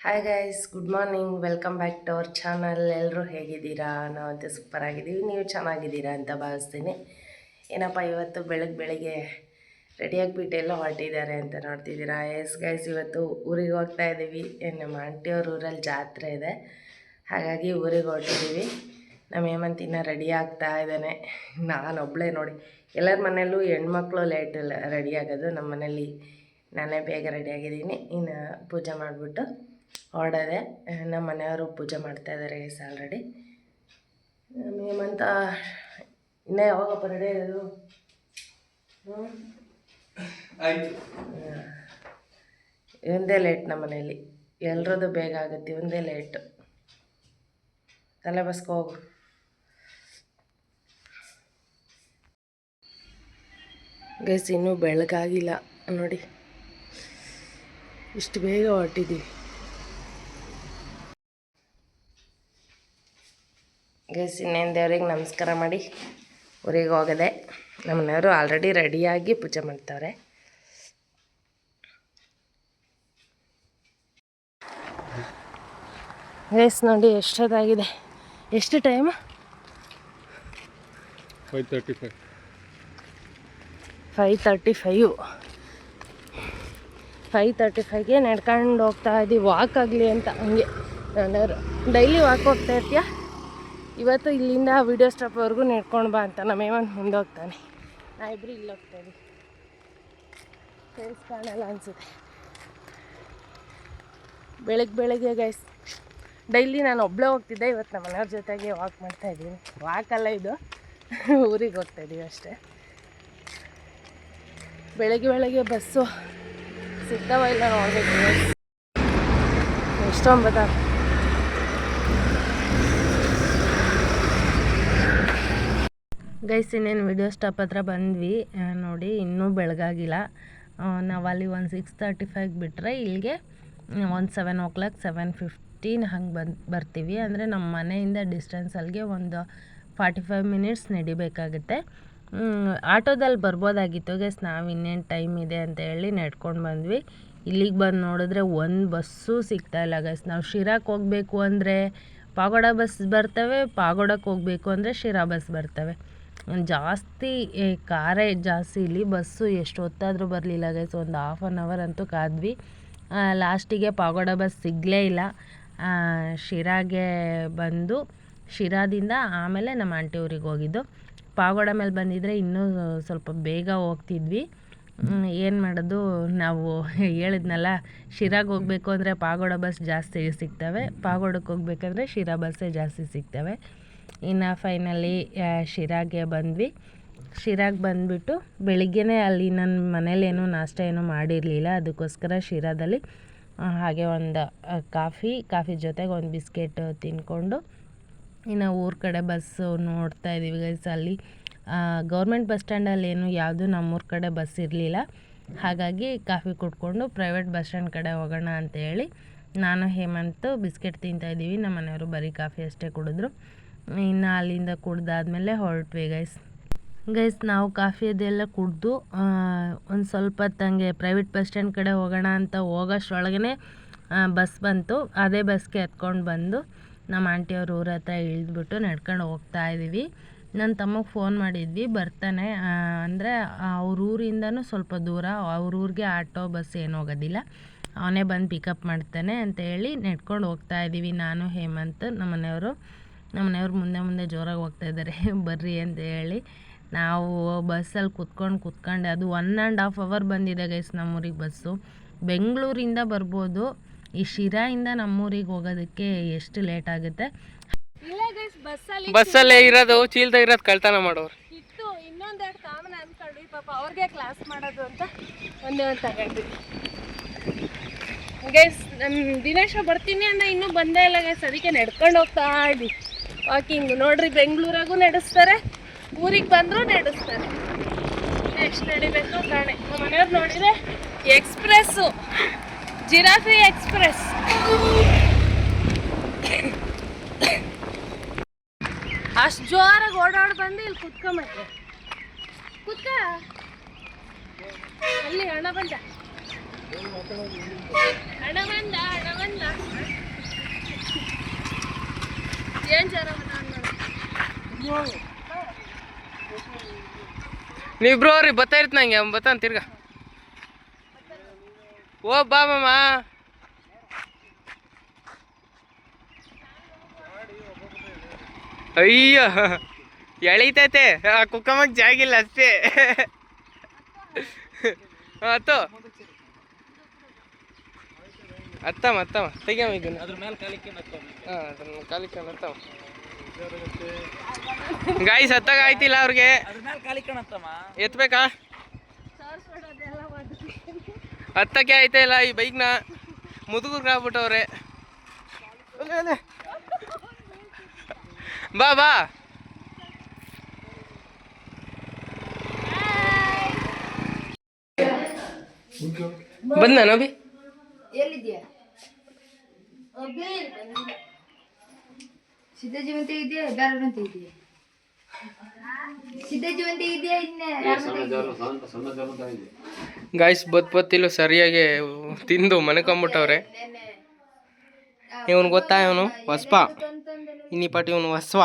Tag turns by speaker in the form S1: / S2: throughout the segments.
S1: Hi guys, good morning. Welcome back to our channel. ಎಲ್ಲರೂ ಹೇಗಿದ್ದೀರಾ? ನಾವಂತೂ ಸೂಪರ್ ಆಗಿದ್ದೀವಿ. ನೀವು ಚೆನ್ನಾಗಿದ್ದೀರಾ ಅಂತ ಭಾವಿಸ್ತೀನಿ. ಏನಪ್ಪ ಇವತ್ತು ಬೆಳಗ್ಗೆ ರೆಡಿಯಾಗಿಬಿಟ್ಟು ಎಲ್ಲ ಹೊರಟಿದ್ದಾರೆ ಅಂತ ನೋಡ್ತಿದ್ದೀರಾ. ಎಸ್ ಗೈಸ್, ಇವತ್ತು ಊರಿಗೆ ಹೋಗ್ತಾ ಇದ್ದೀವಿ. ನಮ್ಮ ಆಂಟಿಯವ್ರ ಊರಲ್ಲಿ ಜಾತ್ರೆ ಇದೆ, ಹಾಗಾಗಿ ಊರಿಗೆ ಹೊರಟಿದ್ದೀವಿ. ನಮ್ಮ ಹೇಮಂತಿನ ರೆಡಿ ಆಗ್ತಾ ಇದ್ದಾನೆ. ನಾನೊಬ್ಬಳೇ ನೋಡಿ, ಎಲ್ಲರ ಮನೆಯಲ್ಲೂ ಹೆಣ್ಮಕ್ಳು ಲೇಟ್ ರೆಡಿ ಆಗೋದು. ನಮ್ಮ ಮನೇಲಿ ನಾನೇ ಬೇಗ ರೆಡಿಯಾಗಿದ್ದೀನಿ. ಇನ್ನು ಪೂಜೆ ಮಾಡಿಬಿಟ್ಟು ಹೊರಡೋದೆ. ನಮ್ಮ ಮನೆಯವರು ಪೂಜೆ ಮಾಡ್ತಾಯಿದ್ದಾರೆ ಗೈಸ್ ಆಲ್ರೆಡಿ. ಹೇಮಂತ ಇನ್ನೂ ಯಾವಾಗಪ್ಪ ರೆಡಿ ಆಗೋದು? ಒಂದೇ ಲೇಟ್ ನಮ್ಮ ಮನೇಲಿ. ಎಲ್ರದ್ದು ಬೇಗ ಆಗುತ್ತೆ, ಒಂದೇ ಲೇಟು. ತಲೆ ಬಸ್ಕೊ ಹೋಗು. ಗೈಸ್, ಇನ್ನೂ ಬೆಳಗಾಗಿಲ್ಲ ನೋಡಿ, ಇಷ್ಟು ಬೇಗ ಹೊರಟಿದ್ದೀವಿ. ಗೈಸ್, ಇನ್ನೇನು ದೇವ್ರಿಗೆ ನಮಸ್ಕಾರ ಮಾಡಿ ಊರಿಗೆ ಹೋಗದೆ. ನಮ್ಮನೆಯವರು ಆಲ್ರೆಡಿ ರೆಡಿಯಾಗಿ ಪೂಜೆ ಮಾಡ್ತಾವ್ರೆ. ಗೈಸ್ ನೋಡಿ ಎಷ್ಟೊತ್ತಾಗಿದೆ. ಎಷ್ಟು ಟೈಮ್? 5:35ಗೆ ನಡ್ಕೊಂಡು ಹೋಗ್ತಾ ಇದ್ದೀವಿ. ವಾಕ್ ಆಗಲಿ ಅಂತ. ಹಂಗೆ ನಾನು ಡೈಲಿ ವಾಕ್ ಹೋಗ್ತಾ ಇರ್ತೀಯ, ಇವತ್ತು ಇಲ್ಲಿಂದ ವಿಡಿಯೋ ಸ್ಟಾಪ್ವರೆಗೂ ನಡ್ಕೊಂಡು ಬಾ ಅಂತ ನಮ್ಮ ಹೇಮಂತ್ ಮುಂದೆ ಹೋಗ್ತಾನೆ. ನಾವಿಬ್ಬರು ಇಲ್ಲಿ ಹೋಗ್ತಾ ಇದ್ದೀವಿ. ಫ್ರೆಂಡ್ಸ್ ಕಾಣಲ್ಲ ಅನಿಸುತ್ತೆ. ಬೆಳಗ್ಗೆ ಗೈಸ್, ಡೈಲಿ ನಾನು ಒಬ್ಬಳೇ ಹೋಗ್ತಿದ್ದೆ. ಇವತ್ತು ನಮ್ಮ ಮನೆಯವ್ರ ಜೊತೆಗೆ ವಾಕ್ ಮಾಡ್ತಾಯಿದ್ದೀನಿ. ವಾಕಲ್ಲ ಇದು, ಊರಿಗೆ ಹೋಗ್ತಾಯಿದ್ದೀವಿ ಅಷ್ಟೇ. ಬೆಳಗ್ಗೆ ಬಸ್ಸು ಸಿಗ್ತಾವ ಇಲ್ಲ ನೋಡಬೇಕು. ಎಷ್ಟೊಂಬತ್ತ ಗೈಸ್, ಇನ್ನೇನು ವಿಡಿಯೋ ಸ್ಟಾಪ್ ಹತ್ರ ಬಂದ್ವಿ ನೋಡಿ. ಇನ್ನೂ ಬೆಳಗಾಗಿಲ್ಲ. ನಾವಲ್ಲಿ ಒಂದು 6:35 ಬಿಟ್ಟರೆ ಇಲ್ಲಿಗೆ ಒಂದು 7 o'clock 7:15 ಹಂಗೆ ಬರ್ತೀವಿ. ಅಂದರೆ ನಮ್ಮ ಮನೆಯಿಂದ ಡಿಸ್ಟೆನ್ಸ್ ಅಲ್ಲಿಗೆ ಒಂದು 45 minutes ನಡಿಬೇಕಾಗುತ್ತೆ. ಆಟೋದಲ್ಲಿ ಬರ್ಬೋದಾಗಿತ್ತು ಗೈಸ್, ನಾವು ಇನ್ನೇನು ಟೈಮ್ ಇದೆ ಅಂತ ಹೇಳಿ ನಡ್ಕೊಂಡು ಬಂದ್ವಿ. ಇಲ್ಲಿಗೆ ಬಂದು ನೋಡಿದ್ರೆ ಒಂದು ಬಸ್ಸು ಸಿಗ್ತಾಯಿಲ್ಲ ಗೈಸ್. ನಾವು ಶಿರಾಕ್ಕೆ ಹೋಗಬೇಕು ಅಂದರೆ ಪಾಗೋಡ ಬಸ್ ಬರ್ತವೆ, ಪಾಗೋಡಕ್ಕೆ ಹೋಗಬೇಕು ಅಂದರೆ ಶಿರಾ ಬಸ್ ಬರ್ತವೆ. ಜಾಸ್ತಿ ಕಾರೇ ಜಾಸ್ತಿ ಇಲ್ಲಿ. ಬಸ್ಸು ಎಷ್ಟು ಹೊತ್ತಾದರೂ ಬರಲಿಲ್ಲ ಗೈಸ್. ಒಂದು 1/2 hour ಅಂತೂ ಕಾದ್ವಿ. ಲಾಸ್ಟಿಗೆ ಪಾಗೋಡ ಬಸ್ ಸಿಗಲೇ ಇಲ್ಲ. ಶಿರಾಗೆ ಬಂದು ಶಿರಾದಿಂದ ಆಮೇಲೆ ನಮ್ಮ ಆಂಟಿ ಊರಿಗೆ ಹೋಗಿದ್ದು. ಪಾಗೋಡ ಮೇಲೆ ಬಂದಿದ್ದರೆ ಇನ್ನೂ ಸ್ವಲ್ಪ ಬೇಗ ಹೋಗ್ತಿದ್ವಿ. ಏನು ಮಾಡೋದು, ನಾವು ಹೇಳಿದ್ನಲ್ಲ, ಶಿರಾಗೆ ಹೋಗಬೇಕು ಅಂದರೆ ಪಾಗೋಡ ಬಸ್ ಜಾಸ್ತಿ ಸಿಗ್ತವೆ, ಪಾಗೋಡಕ್ಕೆ ಹೋಗ್ಬೇಕಂದ್ರೆ ಶಿರಾ ಬಸ್ಸೇ ಜಾಸ್ತಿ ಸಿಗ್ತವೆ. ಇನ್ನು ಫೈನಲಿ ಶಿರಾಗೆ ಬಂದ್ವಿ. ಶಿರಾಗೆ ಬಂದುಬಿಟ್ಟು ಬೆಳಿಗ್ಗೆನೇ ಅಲ್ಲಿ ನನ್ನ ಮನೇಲೇನೂ ನಾಷ್ಟ ಏನೂ ಮಾಡಿರಲಿಲ್ಲ. ಅದಕ್ಕೋಸ್ಕರ ಶಿರಾದಲ್ಲಿ ಹಾಗೆ ಒಂದು ಕಾಫಿ ಜೊತೆಗೆ ಒಂದು ಬಿಸ್ಕೆಟ್ ತಿಂದ್ಕೊಂಡು ಇನ್ನು ಊರ ಕಡೆ ಬಸ್ಸು ನೋಡ್ತಾ ಇದ್ದೀವಿ ಗೈಸ್. ಅಲ್ಲಿ ಗೌರ್ಮೆಂಟ್ ಬಸ್ ಸ್ಟ್ಯಾಂಡಲ್ಲಿ ಏನು ಯಾವುದು ನಮ್ಮೂರ ಕಡೆ ಬಸ್ ಇರಲಿಲ್ಲ. ಹಾಗಾಗಿ ಕಾಫಿ ಕುಡ್ಕೊಂಡು ಪ್ರೈವೇಟ್ ಬಸ್ ಸ್ಟ್ಯಾಂಡ್ ಕಡೆ ಹೋಗೋಣ ಅಂತೇಳಿ ನಾನು ಹೇಮಂತ್ ಬಿಸ್ಕೆಟ್ ತಿಂತಾಯಿದ್ದೀವಿ. ನಮ್ಮ ಮನೆಯವರು ಬರೀ ಕಾಫಿ ಅಷ್ಟೇ ಕುಡಿದ್ರು. ಇನ್ನು ಅಲ್ಲಿಂದ ಕುಡ್ದಾದ್ಮೇಲೆ ಹೊರಟ್ವಿ ಗೈಸ್. ನಾವು ಕಾಫಿ ಅದೆಲ್ಲ ಕುಡಿದು ಒಂದು ಸ್ವಲ್ಪ ಹೊತ್ತಂಗೆ ಪ್ರೈವೇಟ್ ಬಸ್ ಸ್ಟ್ಯಾಂಡ್ ಕಡೆ ಹೋಗೋಣ ಅಂತ ಹೋಗೋಷ್ಟ್ರೊಳಗೇ ಬಸ್ ಬಂತು. ಅದೇ ಬಸ್ಗೆ ಎತ್ಕೊಂಡು ಬಂದು ನಮ್ಮ ಆಂಟಿಯವ್ರ ಊರ ಹತ್ರ ಇಳಿದ್ಬಿಟ್ಟು ನಡ್ಕೊಂಡು ಹೋಗ್ತಾ ಇದ್ದೀವಿ. ನನ್ನ ತಮ್ಮಗೆ ಫೋನ್ ಮಾಡಿದ್ವಿ, ಬರ್ತಾನೆ ಅಂದರೆ ಅವ್ರ ಊರಿಂದನೂ ಸ್ವಲ್ಪ ದೂರ. ಅವ್ರ ಊರಿಗೆ ಆಟೋ ಬಸ್ ಏನು ಹೋಗೋದಿಲ್ಲ, ಅವನೇ ಬಂದು ಪಿಕಪ್ ಮಾಡ್ತಾನೆ ಅಂತ ಹೇಳಿ ನಡ್ಕೊಂಡು ಹೋಗ್ತಾ ಇದ್ದೀವಿ. ನಾನು ಹೇಮಂತ್, ನಮ್ಮ ಮನೆಯವರು ಮುಂದೆ ಜೋರಾಗಿ ಹೋಗ್ತಾ ಇದ್ದಾರೆ ಬರ್ರಿ ಅಂತ ಹೇಳಿ. ನಾವು ಬಸ್ಸಲ್ಲಿ ಕುತ್ಕೊಂಡು ಅದು 1.5 hour ಬಂದಿದೆ ಗೈಸ್ ನಮ್ಮೂರಿಗೆ ಬಸ್ಸು. ಬೆಂಗಳೂರಿಂದ ಬರ್ಬೋದು, ಈ ಶಿರಾಯಿಂದ ನಮ್ಮೂರಿಗೆ ಹೋಗೋದಕ್ಕೆ ಎಷ್ಟು ಲೇಟ್ ಆಗುತ್ತೆ.
S2: ಬಸ್ಸಲ್ಲೇ ಇರೋದು, ಚೀಲ್ದಾಗ ಇರೋದು ಕಳ್ತನ ಮಾಡೋರು
S1: ಇತ್ತು. ಇನ್ನೊಂದೆರಡು ಕಾಮನ್ ಅನ್ಕೊಂಡ್ವಿ, ಪಾಪ ಅವ್ರಿಗೆ ಕ್ಲಾಸ್ ಮಾಡೋದು ಅಂತ ಒಂದೇ ಒಂದು ತಗೊಂಡ್ವಿ ಗೈಸ್. ನಮ್ಮ ದಿನೇಶ ಬರ್ತೀನಿ ಅಂದ ಇನ್ನೂ ಬಂದೇ ಇಲ್ಲ ಗೈಸ್. ಅದಕ್ಕೆ ನಡ್ಕೊಂಡು ಹೋಗ್ತಾ ಇದ್ವಿ ವಾಕಿಂಗ್. ನೋಡ್ರಿ, ಬೆಂಗಳೂರಾಗೂ ನಡೆಸ್ತಾರೆ, ಊರಿಗೆ ಬಂದರೂ ನಡೆಸ್ತಾರೆ. ಎಷ್ಟು ನಡಿಬೇಕು ಕಾಣೆ. ನಮ್ಮ ಮನೆಯವ್ರು ನೋಡಿದರೆ ಎಕ್ಸ್ಪ್ರೆಸ್ಸು, ಜಿರಾಫಿ ಎಕ್ಸ್ಪ್ರೆಸ್. ಅಷ್ಟು ಜೋರಾಗಿ ಓಡಾಡಿ ಬಂದು ಇಲ್ಲಿ ಕುತ್ಕೊಂಬತ್ತೆ. ಅಲ್ಲಿ ಹಣ ಬಂದ. ಹಣ ಬಂದ
S2: ನೀವಿಬ್ರು ಅವ್ರಿ ಬರ್ತಾ ಇರ್ತ ನಂಗೆ ಅವ್ನು ಬರ್ತಾನೆ ತಿರ್ಗ ಓ ಬಾ ಮಾಮ ಅಯ್ಯ ಎಳಿತೈತೆ ಆ ಕುಕ್ಕಮ್ಮಗ್ ಜಾಗಿಲ್ಲ ಅಷ್ಟೇ ಹತ್ತು ಅತ್ತಮ್ಮ ತೆಗಿಯಮ್ಮ ಇದನ್ನ ಅದ್ರ ಮೇಲೆ ಕಾಲಿಕ್ಕೆ ಹಾಂ ಅದನ್ನ ಕಾಲಿಕ್ಕೆ ಹತ್ತಮ್ಮ ಗಾಯ್ಸ್ ಹತ್ತಾಗ ಆಯ್ತಿಲ್ಲ ಅವ್ರಿಗೆ ಎತ್ಬೇಕಾ ಹತ್ತಕ್ಕೆ ಆಯ್ತಾ ಇಲ್ಲ ಈ ಬೈಕ್ನ ಮುದುಗುರ್ಗೆ ಆಗ್ಬಿಟ್ಟವ್ರೆ ಬಾ ಬಾ ಬಂದ ನಬಿ
S3: ಎಲ್ಲಿದ್ಯಾ ಸಿದ್ಧ ಜೀವಂತ ಇದೆಯಾ ಬೇರೆಂತ ಇದೆಯಾ ಸಿದ್ಧ ಜೀವಂತ ಇದೆಯಾ
S2: ಗಾಯ್ಸ್ ಬತ್ತಿಲು ಸರಿಯಾಗಿ ತಿಂದು ಮನ್ಕೊಂಬಿಟ್ಟವ್ರೆ ಇವನು ಗೊತ್ತಾ ಇವನು ಹೊಸ್ಪ ಇನ್ನಿ ಪಾಟಿ ಇವನು ಹೊಸ್ವ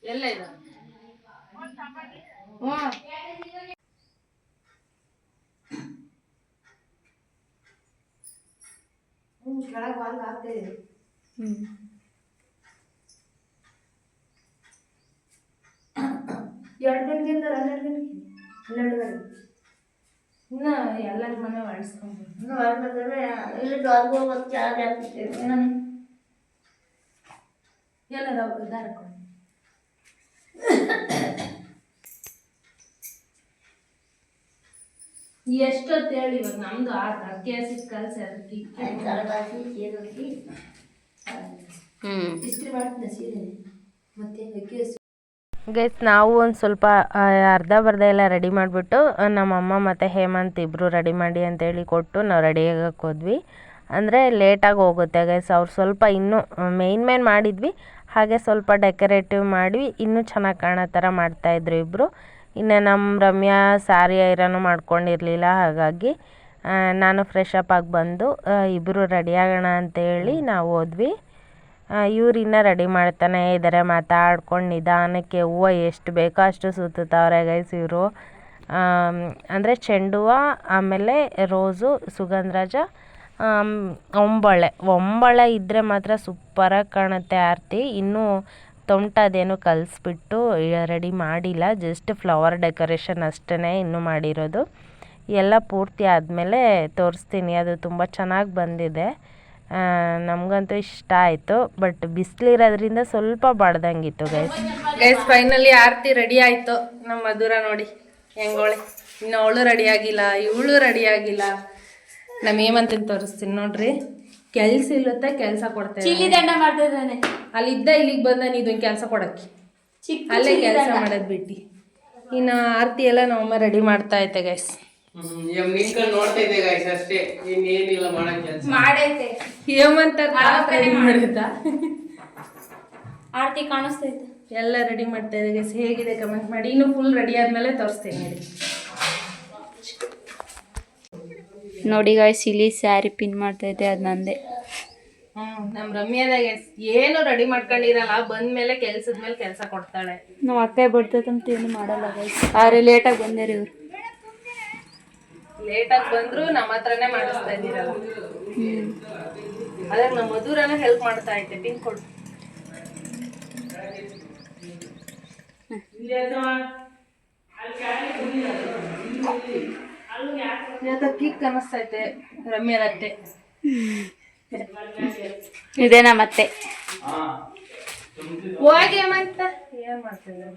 S1: ಎಲ್ಲ ಇದೆ
S3: ಕೆಳಗೆ ವಾಲ್ಗೆ ಆಗ್ತಾ ಇದೆ 2 ಗಂಟೆಯಿಂದ 12 ಗಂಟೆಗೆ 12
S1: ಇನ್ನು ಎಲ್ಲರ ಮನೆ ಮಾಡಿಸ್ಕೊಂಡು
S3: ಇಲ್ಲಿ ಡಾರ್ಗೆ ಹೋಗೋದು ಚಾರ್ಜ್ ಆಗ್ತೈತೆ
S1: ಎಲ್ಲ ದಾರ ಎಷ್ಟೊತ್ತು ಹೇಳಿ ಇವಾಗ ನಮ್ದು ಅಕ್ಕಿ ಹಸಿಟ್ಟು ಕಲಸಿ ಅದಕ್ಕೆ
S3: ಇಸ್ತ್ರಿ ಮಾಡ್ತೀನಿ ಸೀರೆ ಮತ್ತೆ ಅಕ್ಕಿ ಹಸಿ
S1: ಗೈಸ್ ನಾವು ಒಂದು ಸ್ವಲ್ಪ ಅರ್ಧ ಬರ್ಧ ಎಲ್ಲ ರೆಡಿ ಮಾಡಿಬಿಟ್ಟು ನಮ್ಮಮ್ಮ ಮತ್ತು ಹೇಮಂತ್ ಇಬ್ಬರು ರೆಡಿ ಮಾಡಿ ಅಂತೇಳಿ ಕೊಟ್ಟು ನಾವು ರೆಡಿ ಆಗಕ್ಕೆ ಹೋದ್ವಿ ಅಂದರೆ ಲೇಟಾಗಿ ಹೋಗುತ್ತೆ ಗೈಸ್ ಅವ್ರು ಸ್ವಲ್ಪ ಇನ್ನೂ ಮೇನ್ ಮಾಡಿದ್ವಿ ಹಾಗೆ ಸ್ವಲ್ಪ ಡೆಕೋರೇಟಿವ್ ಮಾಡಿ ಇನ್ನೂ ಚೆನ್ನಾಗಿ ಕಾಣೋ ಥರ ಮಾಡ್ತಾಯಿದ್ರು ಇಬ್ಬರು ಇನ್ನು ನಮ್ಮ ರಮ್ಯಾ ಸ್ಯಾರಿ ಐರನ್ನು ಮಾಡ್ಕೊಂಡಿರಲಿಲ್ಲ ಹಾಗಾಗಿ ನಾನು ಫ್ರೆಶ್ ಅಪ್ ಆಗಿ ಬಂದು ಇಬ್ಬರು ರೆಡಿ ಆಗೋಣ ಅಂತೇಳಿ ನಾವು ಹೋದ್ವಿ ಇವ್ರು ಇನ್ನೂ ರೆಡಿ ಮಾಡ್ತಾನೆ ಇದ್ದಾರೆ ಮಾತಾಡ್ಕೊಂಡು ನಿಧಾನಕ್ಕೆ ಹೂವು ಎಷ್ಟು ಬೇಕೋ ಅಷ್ಟು ಸುತ್ತುತ್ತವ್ರೆ ಗೈಸ್ ಇವರು ಅಂದರೆ ಹೂವು ಆಮೇಲೆ ರೋಸು ಸುಗಂಧರಾಜ ಒಂಬಳೆ ಇದ್ದರೆ ಮಾತ್ರ ಸೂಪರಾಗಿ ಕಾಣುತ್ತೆ ಆರತಿ ಇನ್ನೂ ತೊಂಟದೇನು ಕಲಿಸ್ಬಿಟ್ಟು ರೆಡಿ ಮಾಡಿಲ್ಲ ಜಸ್ಟ್ ಫ್ಲವರ್ ಡೆಕೋರೇಷನ್ ಅಷ್ಟೇ ಇನ್ನೂ ಮಾಡಿರೋದು ಎಲ್ಲ ಪೂರ್ತಿ ಆದಮೇಲೆ ತೋರಿಸ್ತೀನಿ ಅದು ತುಂಬ ಚೆನ್ನಾಗಿ ಬಂದಿದೆ ನಮಗಂತೂ ಇಷ್ಟ ಆಯಿತು ಬಟ್ ಬಿಸಿಲಿರೋದ್ರಿಂದ ಸ್ವಲ್ಪ ಬಡ್ದಂಗಿತ್ತು ಗೈಸ್ ಫೈನಲಿ ಆರತಿ ರೆಡಿ ಆಯಿತು ನಮ್ಮ ಮಧುರ ನೋಡಿ ಹೆಂಗೋಳೆ ಇನ್ನು ಅವಳು ರೆಡಿ ಆಗಿಲ್ಲ ಇವಳು ರೆಡಿ ಆಗಿಲ್ಲ ನಮ್ಮ ಹೇಮಂತನ ತೋರಿಸ್ತೀನಿ ನೋಡ್ರಿ ಕೆಲ್ಸ ಇಲ್ಲತ್ತೆ ಕೆಲಸ ಕೊಡ್ತೇನೆ
S3: ಚಿಲ್ಲಿ ದಂಡ ಮಾಡ್ತಿದ್ದಾನೆ
S1: ಅಲ್ಲಿದ್ದ ಇಲ್ಲಿಗೆ ಬಂದ ಇದೊಂದು ಕೆಲಸ ಕೊಡಕ್ಕೆ ಅಲ್ಲೇ ಕೆಲಸ ಮಾಡೋದು ಬಿಟ್ಟು ಇನ್ನು ಆರತಿ ಎಲ್ಲ ನಮ್ಮಮ್ಮ ರೆಡಿ ಮಾಡ್ತಾ ಐತೆ ಗೈಸ್
S2: ನೋಡ್ತಾ ಇದ್ದೆ ಗಾಯ್ಸ್ ಅಷ್ಟೇ ಇನ್ನೇನಿಲ್ಲ ಮಾಡಕ್ ಕೆಲಸ
S3: ಮಾಡೈತೆ
S1: ಹೇಮಂತ ರೆಡಿ ಮಾಡಿದ
S3: ಆರತಿ ಕಾಣಿಸ್ತೈತೆ
S1: ಎಲ್ಲ ರೆಡಿ ಮಾಡ್ತಾ ಇದೆ ಗೈಸ್ ಹೇಗಿದೆ ಕಮೆಂಟ್ ಮಾಡಿ ಇನ್ನು ಫುಲ್ ರೆಡಿ ಆದ್ಮೇಲೆ ತೋರಿಸ್ತೀನಿ ಹೇಳಿ
S3: ನೋಡಿ ಗಾಯ್ಸ್ ಇಲ್ಲಿ ಸ್ಯಾರಿ ಪಿನ್ ಮಾಡ್ತೈತೆ ಅದು ನಂದೆ
S1: ನಮ್ಮ ರಮ್ಯಾದಾಗ ಏನು ರೆಡಿ ಮಾಡ್ಕೊಂಡಿರಲ್ಲ ಬಂದ್ಮೇಲೆ ಕೆಲ್ಸದ ಮೇಲೆ ಕೆಲಸ ಕೊಡ್ತಾಳೆ
S3: ನಾವು ಅಕ್ಕ ಬಿಡ್ತೈತಂತ ಏನು ಮಾಡಲ್ಲ ಗಾಯ್ಸ್ ಆದ್ರೆ ಲೇಟಾಗಿ ಬಂದೇರಿ ಇವ್ರು
S1: ಲೇಟಾಗಿ ಬಂದ್ರು ನಮ್ಮ ಹತ್ರನೇ ಮಾಡಿಸ್ತಾ ಇದ್ದೀರಲ್ಲ ಅದಾಗ ನಮ್ಮ ಮಧುರನ ಹೆಲ್ಪ್ ಮಾಡ್ತಾ ಐತೆ ಪಿನ್ ಕೊಡು ಕಿಕ್ ಅನಿಸ್ತೈತೆ ರಮ್ಯದತ್ತೆ
S3: ಇದೇನಾ ಮತ್ತೆ
S1: ಹೋಗಿ ಅಂತ ಏನ್ ಮಾಡ್ತಿದ್ದೆ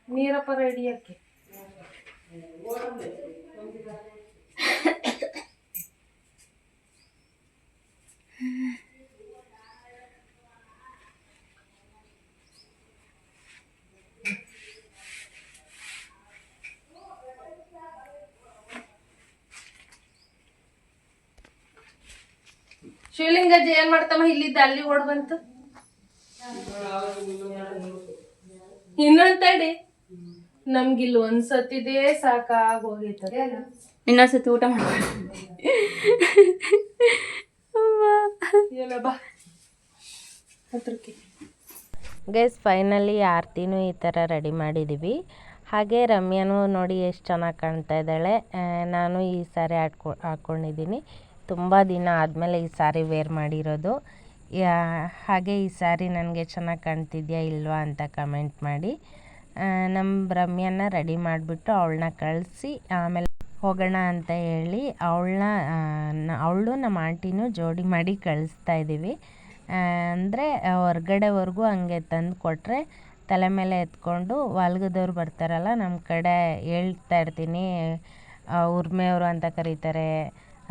S1: ನೀರಪ್ಪ ರೆಡಿ ಹಾಕಿ ಶಿವಲಿಂಗಜ್ಜಿ ಏನ್ ಮಾಡ್ತಮ್ಮ ಇಲ್ಲಿದ್ದ ಅಲ್ಲಿ ಓಡ್ ಬಂತು ಇನ್ನೊಂದ್ ತಡಿ ನಮ್ಗಿಲ್ಲಿ ಒಂದ್ಸತಿದೇ ಸಾಕಾಗೋಗೈತದೆ.
S3: ಇನ್ನೊಂದ್ಸತಿ ಊಟ ಮಾಡ್ಕೊಂಡು
S1: ಬಾ ಹತ್ರಕ್ಕೆ. ಗೈಸ್ ಫೈನಲಿ ಆರತಿನೂ ಈ ಥರ ರೆಡಿ ಮಾಡಿದ್ದೀವಿ. ಹಾಗೆ ರಮ್ಯಾನೂ ನೋಡಿ ಎಷ್ಟು ಚೆನ್ನಾಗಿ ಕಾಣ್ತಾ ಇದ್ದಾಳೆ. ನಾನು ಈ ಸಾರಿ ಹಾಕ್ಕೊಂಡಿದ್ದೀನಿ. ತುಂಬ ದಿನ ಆದಮೇಲೆ ಈ ಸಾರಿ ವೇರ್ ಮಾಡಿರೋದು. ಹಾಗೆ ಈ ಸಾರಿ ನನಗೆ ಚೆನ್ನಾಗಿ ಕಾಣ್ತಿದ್ಯಾ ಇಲ್ವಾ ಅಂತ ಕಮೆಂಟ್ ಮಾಡಿ. ನಮ್ಮ ರಮ್ಯಾನ ರೆಡಿ ಮಾಡಿಬಿಟ್ಟು ಅವಳನ್ನ ಕಳಿಸಿ ಆಮೇಲೆ ಹೋಗೋಣ ಅಂತ ಹೇಳಿ ಅವಳು ನಮ್ಮ ಆಂಟಿನೂ ಜೋಡಿ ಮಾಡಿ ಕಳಿಸ್ತಾ ಇದ್ದೀವಿ. ಅಂದರೆ ಹೊರ್ಗಡೆವರೆಗೂ ಹಂಗೆ ತಂದು ಕೊಟ್ಟರೆ ತಲೆ ಮೇಲೆ ಎತ್ಕೊಂಡು ವಾಲ್ಗದವ್ರು ಬರ್ತಾರಲ್ಲ, ನಮ್ಮ ಕಡೆ ಹೇಳ್ತಾ ಇರ್ತೀನಿ, ಉರ್ಮೆಯವರು ಅಂತ ಕರೀತಾರೆ,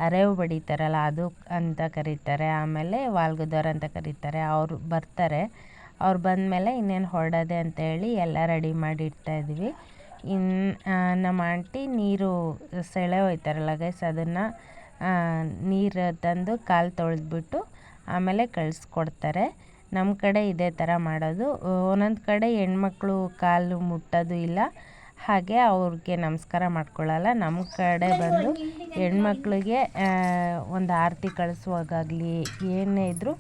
S1: ಅರೇವು ಬಡಿತಾರಲ್ಲ ಅದು ಅಂತ ಕರೀತಾರೆ, ಆಮೇಲೆ ವಾಲ್ಗದವ್ರು ಅಂತ ಕರೀತಾರೆ. ಅವ್ರು ಬರ್ತಾರೆ. ಅವ್ರು ಬಂದಮೇಲೆ ಇನ್ನೇನು ಹೊರಡೋದೆ ಅಂತೇಳಿ ಎಲ್ಲ ರೆಡಿ ಮಾಡಿ ಇಡ್ತಾಯಿದ್ವಿ. ನಮ್ಮ ಆಂಟಿ ನೀರು ಸೆಳೆ ಹೋಯ್ತಾರಲ್ಲ ಗೈಸ್, ಅದನ್ನು ನೀರು ತಂದು ಕಾಲು ತೊಳೆದ್ಬಿಟ್ಟು ಆಮೇಲೆ ಕಳಿಸ್ಕೊಡ್ತಾರೆ. ನಮ್ಮ ಕಡೆ ಇದೇ ಥರ ಮಾಡೋದು. ಒಂದೊಂದು ಕಡೆ ಹೆಣ್ಮಕ್ಳು ಕಾಲು ಮುಟ್ಟೋದು ಇಲ್ಲ, ಹಾಗೆ ಅವ್ರಿಗೆ ನಮಸ್ಕಾರ ಮಾಡ್ಕೊಳ್ಳಲ್ಲ. ನಮ್ಮ ಕಡೆ ಬಂದು ಹೆಣ್ಮಕ್ಳಿಗೆ ಒಂದು ಆರತಿ ಕಳಿಸುವಾಗಲಿ ಏನೇ ಇದ್ದರೂ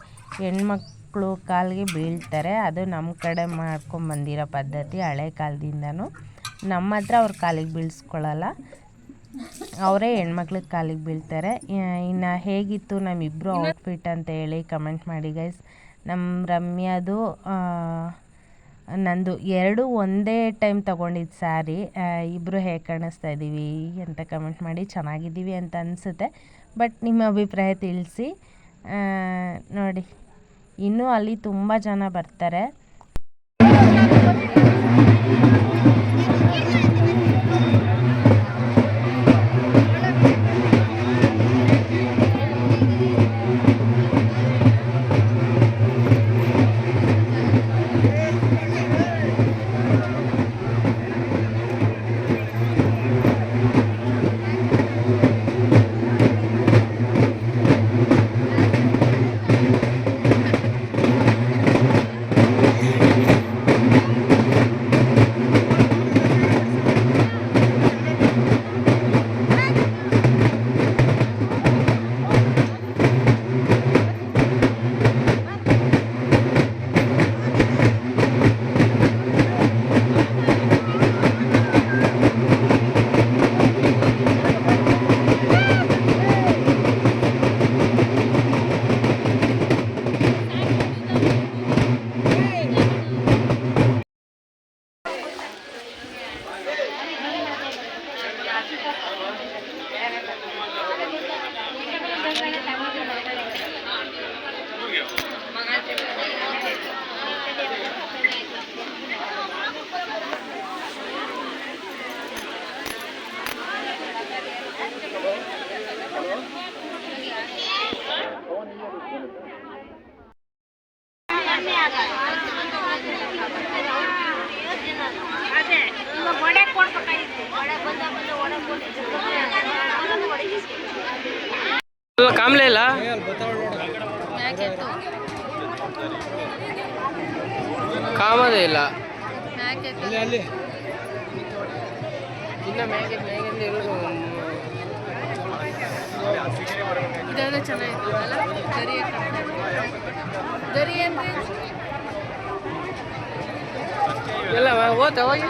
S1: ಹೆಣ್ಮಕ್ಳು ಕಾಲಿಗೆ ಬೀಳ್ತಾರೆ. ಅದು ನಮ್ಮ ಕಡೆ ಮಾಡ್ಕೊಂಬಂದಿರೋ ಪದ್ಧತಿ ಹಳೆ ಕಾಲದಿಂದನೂ. ನಮ್ಮ ಹತ್ರ ಅವ್ರ ಕಾಲಿಗೆ ಬೀಳಿಸ್ಕೊಳ್ಳಲ್ಲ, ಅವರೇ ಹೆಣ್ಮಕ್ಳಿಗೆ ಕಾಲಿಗೆ ಬೀಳ್ತಾರೆ. ಇನ್ನು ಹೇಗಿತ್ತು ನಮ್ಮಿಬ್ಬರು ಔಟ್ಫಿಟ್ ಅಂತ ಹೇಳಿ ಕಮೆಂಟ್ ಮಾಡಿ ಗೈಸ್. ನಮ್ಮ ರಮ್ಯಾದು ನಂದು ಎರಡು ಒಂದೇ ಟೈಮ್ ತೊಗೊಂಡಿದ್ದು ಸ್ಯಾರಿ. ಇಬ್ಬರು ಹೇಗೆ ಕಾಣಿಸ್ತಾ ಇದ್ದೀವಿ ಅಂತ ಕಮೆಂಟ್ ಮಾಡಿ. ಚೆನ್ನಾಗಿದ್ದೀವಿ ಅಂತ ಅನಿಸುತ್ತೆ, ಬಟ್ ನಿಮ್ಮ ಅಭಿಪ್ರಾಯ ತಿಳಿಸಿ. ನೋಡಿ, ಇನ್ನೂ ಅಲ್ಲಿ ತುಂಬ ಜನ ಬರ್ತಾರೆ.
S2: ಕಾಮ್ಲೆ ಇಲ್ಲ ಕಾಮದೇ ಇಲ್ಲ ಇನ್ನು ಮ್ಯಾಗೆ ಇರೋದು
S1: ಚೆನ್ನಾಗಿತ್ತಲ್ಲ ಗರಿ ಅಂದರೆ
S2: ಎಲ್ಲ ಓದ್ತಾವಾಗ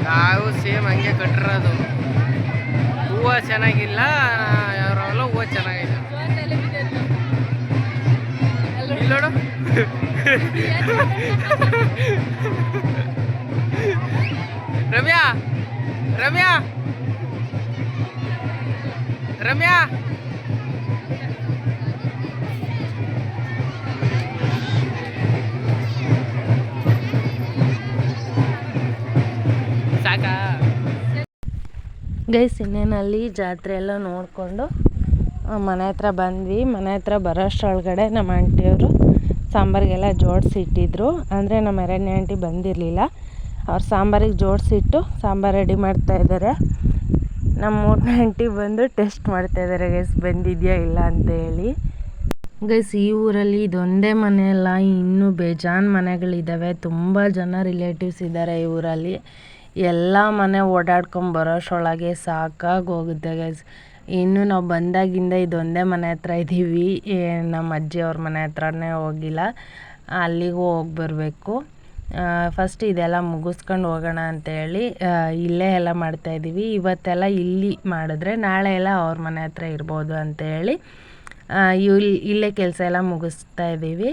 S2: ನಾವು ಸೇಮ್ ಹಂಗೆ ಕಟ್ಟಿರೋದು. ಹೂವು ಚೆನ್ನಾಗಿಲ್ಲ, ಯಾರೆಲ್ಲ ಹೂವು ಚೆನ್ನಾಗಿಲ್ಲ. ಇಲ್ಲೋಡು ರಮ್ಯಾ ರಮ್ಯಾ ಸಾಕಾ
S1: ಗೈಸ್ ಇನ್ನೇನಲ್ಲಿ ಜಾತ್ರೆ ಎಲ್ಲ ನೋಡಿಕೊಂಡು ಮನೆ ಹತ್ರ ಬಂದ್ವಿ. ಮನೆ ಹತ್ರ ಬರೋಷ್ಟರೊಳಗಡೆ ನಮ್ಮ ಆಂಟಿಯವರು ಸಾಂಬಾರಿಗೆಲ್ಲ ಜೋಡಿಸಿಟ್ಟಿದ್ರು. ಅಂದರೆ ನಮ್ಮ ಎರಡನೇ ಆಂಟಿ ಬಂದಿರಲಿಲ್ಲ, ಅವ್ರು ಸಾಂಬಾರಿಗೆ ಜೋಡಿಸಿಟ್ಟು ಸಾಂಬಾರು ರೆಡಿ ಮಾಡ್ತಾಯಿದ್ದಾರೆ. ನಮ್ಮ ಮೂರನೇ ಆಂಟಿ ಬಂದು ಟೆಸ್ಟ್ ಮಾಡ್ತಾಯಿದ್ದಾರೆ ಗೈಸ್ ಬಂದಿದೆಯಾ ಇಲ್ಲ ಅಂತೇಳಿ. ಗೈಸ್ ಈ ಊರಲ್ಲಿ ಇದೊಂದೇ ಮನೆ ಅಲ್ಲ, ಇನ್ನೂ ಬೇಜಾನ್ ಮನೆಗಳಿದ್ದಾವೆ. ತುಂಬ ಜನ ರಿಲೇಟಿವ್ಸ್ ಇದ್ದಾರೆ ಈ ಊರಲ್ಲಿ. ಎಲ್ಲ ಮನೆ ಓಡಾಡ್ಕೊಂಬರೋಷ್ಟರೊಳಗೆ ಸಾಕಾಗಿ ಹೋಗುತ್ತೆ ಗೈಸ್. ಇನ್ನು ನಾವು ಬಂದಾಗಿಂದ ಇದೊಂದೇ ಮನೆ ಹತ್ರ ಇದ್ದೀವಿ. ನಮ್ಮ ಅಜ್ಜಿಯವ್ರ ಮನೆ ಹತ್ರನೇ ಹೋಗಿಲ್ಲ, ಅಲ್ಲಿಗೂ ಹೋಗಿ ಬರಬೇಕು. ಫಸ್ಟ್ ಇದೆಲ್ಲ ಮುಗಿಸ್ಕೊಂಡು ಹೋಗೋಣ ಅಂತೇಳಿ ಇಲ್ಲೇ ಎಲ್ಲ ಮಾಡ್ತಾಯಿದ್ದೀವಿ. ಇವತ್ತೆಲ್ಲ ಇಲ್ಲಿ ಮಾಡಿದ್ರೆ ನಾಳೆ ಎಲ್ಲ ಅವ್ರ ಮನೆ ಹತ್ರ ಇರ್ಬೋದು ಅಂತೇಳಿ ಇಲ್ಲೇ ಕೆಲಸ ಎಲ್ಲ ಮುಗಿಸ್ತಾ ಇದ್ದೀವಿ.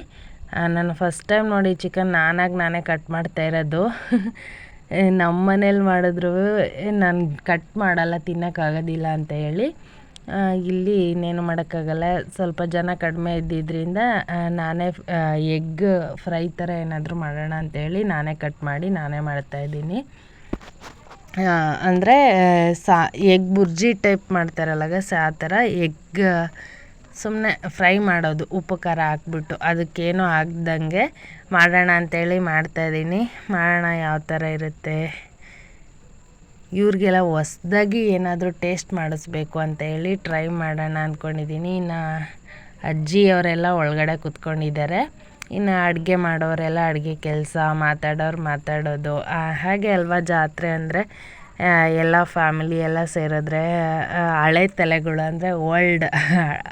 S1: ನಾನು ಫಸ್ಟ್ ಟೈಮ್ ನೋಡಿ ಚಿಕನ್ ನಾನೇ ಕಟ್ ಮಾಡ್ತಾ ಇರೋದು. ನಮ್ಮ ಮನೇಲಿ ಮಾಡಿದ್ರು ನಾನು ಕಟ್ ಮಾಡಲ್ಲ, ತಿನ್ನೋಕ್ಕಾಗೋದಿಲ್ಲ ಅಂತ ಹೇಳಿ ಇಲ್ಲಿ ಇನ್ನೇನು ಮಾಡೋಕ್ಕಾಗಲ್ಲ. ಸ್ವಲ್ಪ ಜನ ಕಡಿಮೆ ಇದ್ದಿದ್ದರಿಂದ ನಾನೇ ಎಗ್ ಫ್ರೈ ಥರ ಏನಾದರೂ ಮಾಡೋಣ ಅಂತೇಳಿ ನಾನೇ ಕಟ್ ಮಾಡಿ ನಾನೇ ಮಾಡ್ತಾಯಿದ್ದೀನಿ. ಅಂದರೆ ಎಗ್ ಬುರ್ಜಿ ಟೈಪ್ ಮಾಡ್ತಾರಲ್ಲ ಆ ಥರ ಎಗ್ ಸುಮ್ಮನೆ ಫ್ರೈ ಮಾಡೋದು, ಉಪ್ಪು ಖಾರ ಹಾಕ್ಬಿಟ್ಟು ಅದಕ್ಕೇನೂ ಆಗ್ದಂಗೆ ಮಾಡೋಣ ಅಂಥೇಳಿ ಮಾಡ್ತಾಯಿದ್ದೀನಿ. ಮಾಡೋಣ ಯಾವ ಥರ ಇರುತ್ತೆ. ಇವ್ರಿಗೆಲ್ಲ ಹೊಸ್ದಾಗಿ ಏನಾದರೂ ಟೇಸ್ಟ್ ಮಾಡಿಸ್ಬೇಕು ಅಂತೇಳಿ ಟ್ರೈ ಮಾಡೋಣ ಅಂದ್ಕೊಂಡಿದ್ದೀನಿ. ಇನ್ನು ಅಜ್ಜಿಯವರೆಲ್ಲ ಒಳಗಡೆ ಕೂತ್ಕೊಂಡಿದ್ದಾರೆ. ಇನ್ನು ಅಡುಗೆ ಮಾಡೋರೆಲ್ಲ ಅಡುಗೆ ಕೆಲಸ, ಮಾತಾಡೋರು ಮಾತಾಡೋದು. ಹಾಗೆ ಅಲ್ವಾ ಜಾತ್ರೆ ಅಂದರೆ ಎಲ್ಲ ಫ್ಯಾಮಿಲಿ ಎಲ್ಲ ಸೇರಿದ್ರೆ ಹಳೆ ತಲೆಗಳು ಅಂದರೆ ಓಲ್ಡ್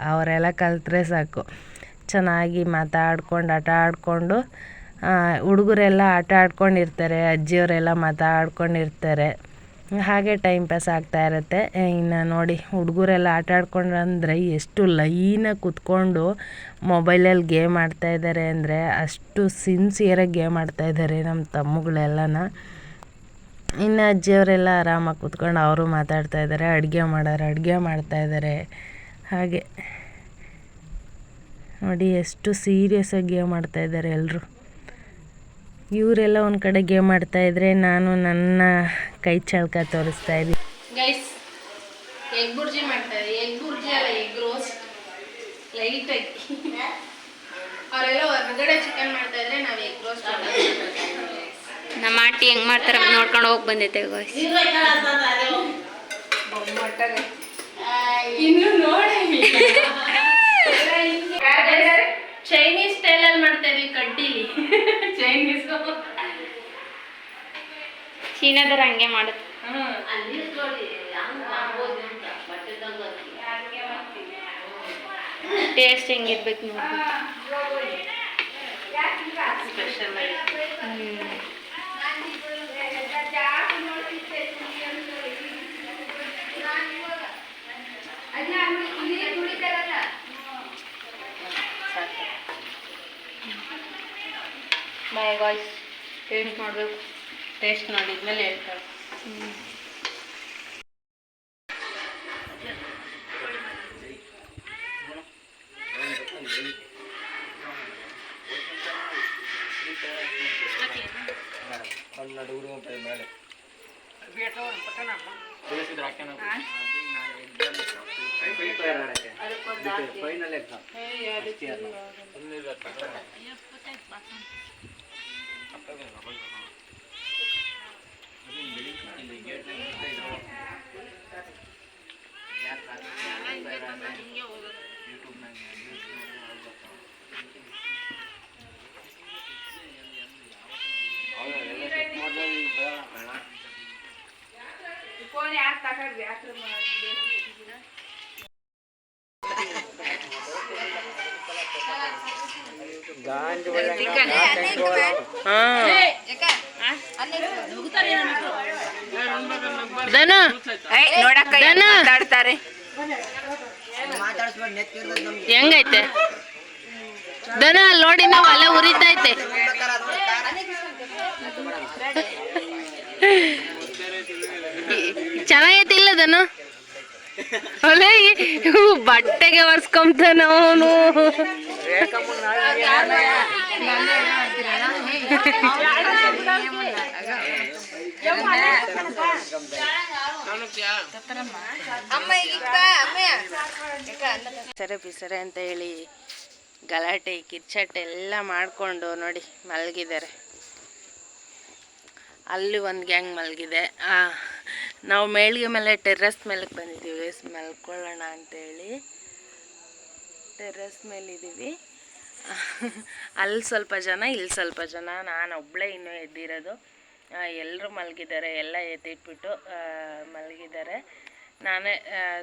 S1: ಅವರೆಲ್ಲ ಕಲಿತ್ರೆ ಸಾಕು. ಚೆನ್ನಾಗಿ ಮಾತಾಡ್ಕೊಂಡು ಆಟ ಆಡಿಕೊಂಡು ಹುಡುಗರೆಲ್ಲ ಆಟ ಆಡ್ಕೊಂಡಿರ್ತಾರೆ, ಅಜ್ಜಿಯವರೆಲ್ಲ ಮಾತಾಡ್ಕೊಂಡಿರ್ತಾರೆ. ಹಾಗೆ ಟೈಮ್ ಪಾಸ್ ಆಗ್ತಾ ಇರುತ್ತೆ. ಇನ್ನು ನೋಡಿ ಹುಡುಗರೆಲ್ಲ ಆಟ ಆಡ್ಕೊಂಡ್ರಂದರೆ ಎಷ್ಟು ಲೈನಾಗಿ ಕೂತ್ಕೊಂಡು ಮೊಬೈಲಲ್ಲಿ ಗೇಮ್ ಆಡ್ತಾಯಿದ್ದಾರೆ ಅಂದರೆ ಅಷ್ಟು ಸಿನ್ಸಿಯರಾಗಿ ಗೇಮ್ ಆಡ್ತಾಯಿದ್ದಾರೆ ನಮ್ಮ ತಮ್ಮಗಳೆಲ್ಲನ. ಇನ್ನು ಅಜ್ಜಿಯವರೆಲ್ಲ ಆರಾಮಾಗಿ ಕೂತ್ಕೊಂಡು ಅವರು ಮಾತಾಡ್ತಾಯಿದ್ದಾರೆ, ಅಡುಗೆ ಮಾಡೋರು ಅಡುಗೆ ಮಾಡ್ತಾಯಿದ್ದಾರೆ. ಹಾಗೆ ನೋಡಿ ಎಷ್ಟು ಸೀರಿಯಸ್ಸಾಗಿ ಗೇಮ್ ಆಡ್ತಾಯಿದ್ದಾರೆ ಎಲ್ಲರೂ. ಇವರೆಲ್ಲ ಒಂದು ಕಡೆ ಗೇಮ್ ಆಡ್ತಾಯಿದ್ರೆ ನಾನು ನನ್ನ ಕೈ ಚಳಕ ತೋರಿಸ್ತಾ ಇದ್ದೀನಿ.
S4: ಗೈಸ್ ಎಗ್ ಬುರ್ಜಿ ಮಾಡ್ತಾಯಿದ್ದೆ. ಎಗ್ ಬುರ್ಜಿ ಅಲ್ಲ, ಎಗ್ ರೋಸ್ಟ್ ಲೈಟಾಗಿ. ಅವರೆಲ್ಲ ಹೊರಗಡೆ ಚಿಕನ್ ಮಾಡ್ತಾಯಿದ್ರೆ ನಾವು ಎಗ್ ರೋಸ್ಟ್
S3: ನಮ್ಮ ಆಂಟಿ ಹೆಂಗೆ ಮಾಡ್ತಾರೆ ನೋಡ್ಕೊಂಡು ಹೋಗಿ ಬಂದೈತೆ ಗಾಯ್ಸ್.
S4: ಇನ್ನು ನೋಡಿ ಚೈನೀಸ್ ಸ್ಟೈಲಲ್ಲಿ ಮಾಡ್ತಾ ಇದೀವಿ ಕಡ್ಡಿಲಿ. ಚೈನೀಸ್
S3: ಚೀನಾದವ್ರು ಹಂಗೆ ಮಾಡುತ್ತೆ. ಟೇಸ್ಟ್ ಹೆಂಗಿರ್ಬೇಕು ನೋಡ್ಬೇಕು. ಬಾಯ್ ಗಾಯ್ಸ್, ಟೇಸ್ಟ್ ಮಾಡಬೇಕು.
S4: ಟೇಸ್ಟ್ ನೋಡಿದ್ಮೇಲೆ ಹೇಳ್ತಾರೆ.
S1: ಹೆಂಗೈತೆ ದನ ನೋಡಿ ನಾವು ಅಲ್ಲೇ ಉರಿತೈತೆ. ಚೆನ್ನಾಗೈತಿಲ್ಲ ಅದನ್ನು ಅಲ್ಲೇ ಬಟ್ಟೆಗೆ ಒರ್ಸ್ಕೊಂತಾನ ಅವನು. ಸರೆ ಪಿಸರೆ ಅಂತ ಹೇಳಿ ಗಲಾಟೆ ಕಿರ್ಚಾಟ ಎಲ್ಲ ಮಾಡಿಕೊಂಡು ನೋಡಿ ಮಲಗಿದ್ದಾರೆ. ಅಲ್ಲಿ ಒಂದು ಗ್ಯಾಂಗ್ ಮಲಗಿದೆ. ನಾವು ಮೇಳಿಗೆ ಮೇಲೆ ಟೆರ್ರಸ್ ಮೇಲೆ ಬಂದಿದ್ದೀವಿ ಮಲ್ಕೊಳ್ಳೋಣ ಅಂತೇಳಿ. ಟೆರ್ರಸ್ ಮೇಲಿದ್ದೀವಿ. ಅಲ್ಲಿ ಸ್ವಲ್ಪ ಜನ ಇಲ್ಲಿ ಸ್ವಲ್ಪ ಜನ, ನಾನು ಒಬ್ಬಳೇ ಇನ್ನೂ ಎದ್ದಿರೋದು. ಎಲ್ಲರೂ ಮಲಗಿದ್ದಾರೆ, ಎಲ್ಲ ಎದ್ದಿಟ್ಬಿಟ್ಟು ಮಲಗಿದ್ದಾರೆ. ನಾನೇ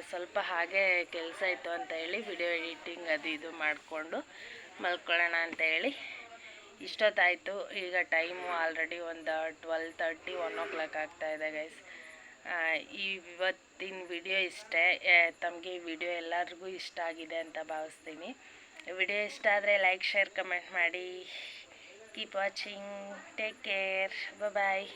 S1: ಸ್ವಲ್ಪ ಹಾಗೆ ಕೆಲಸ ಇತ್ತು ಅಂತ ಹೇಳಿ ವಿಡಿಯೋ ಎಡಿಟಿಂಗ್ ಅದು ಇದು ಮಾಡಿಕೊಂಡು ಮಲ್ಕೊಳ್ಳೋಣ ಅಂತ ಹೇಳಿ ಇಷ್ಟೊತ್ತಾಯಿತು. ಈಗ ಟೈಮು ಆಲ್ರೆಡಿ ಒಂದು 12:30 1 o'clock ಆಗ್ತಾಯಿದೆ ಗೈಸ್. ಇವತ್ತಿನ ವಿಡಿಯೋ ಇಷ್ಟೇ. ತಮಗೆ ಈ ವಿಡಿಯೋ ಎಲ್ಲರಿಗೂ ಇಷ್ಟ ಆಗಿದೆ ಅಂತ ಭಾವಿಸ್ತೀನಿ. ವಿಡಿಯೋ ಇಷ್ಟ ಆದರೆ ಲೈಕ್ ಶೇರ್ ಕಮೆಂಟ್ ಮಾಡಿ. Keep watching. Take care. ಬಾಯ್.